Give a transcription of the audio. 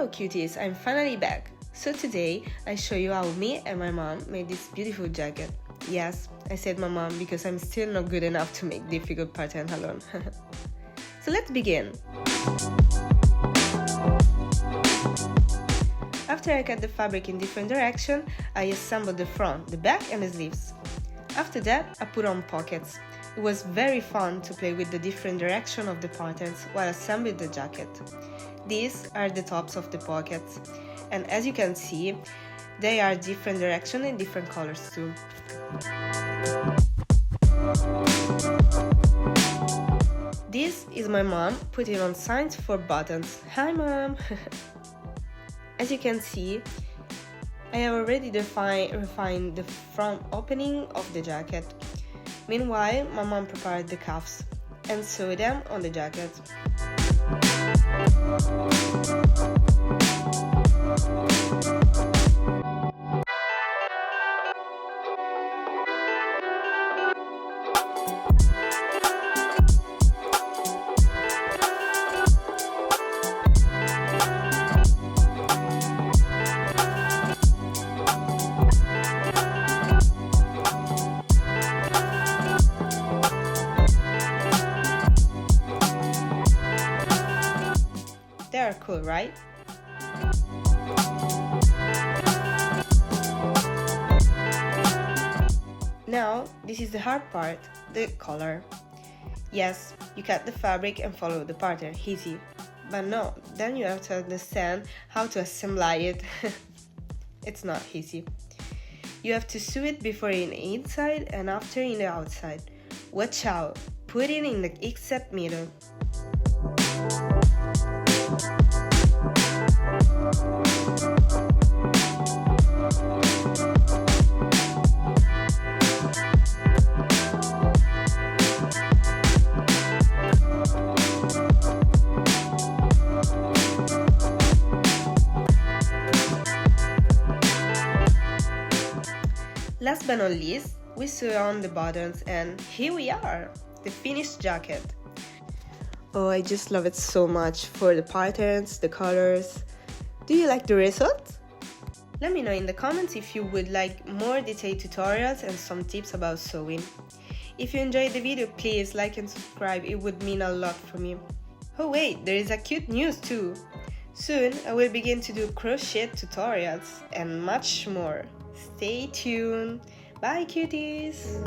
Hello cuties, I'm finally back. So today I show you how me and my mom made this beautiful jacket. Yes, I said my mom because I'm still not good enough to make difficult pattern alone. So let's begin. After I cut the fabric in different directions, I assembled the front, the back and the sleeves. After that, I put on pockets. It was very fun to play with the different direction of the patterns while assembling the jacket. These are the tops of the pockets, and as you can see, they are different direction and different colors too. This is my mom putting on signs for buttons. Hi mom! As you can see, I have already refined the front opening of the jacket. Meanwhile, my mom prepared the cuffs and sewed them on the jacket. They are cool, right? Now, this is the hard part, the color. Yes, you cut the fabric and follow the pattern, easy. But no, then you have to understand how to assemble it. It's not easy. You have to sew it before in the inside and after in the outside. Watch out, put it in the exact middle. Last but not least, we sew on the buttons and here we are, the finished jacket. Oh, I just love it so much for the patterns, the colors. Do you like the result? Let me know in the comments if you would like more detailed tutorials and some tips about sewing. If you enjoyed the video, please like and subscribe, it would mean a lot for me. Oh wait, there is a cute news too. Soon I will begin to do crochet tutorials and much more. Stay tuned. Bye cuties!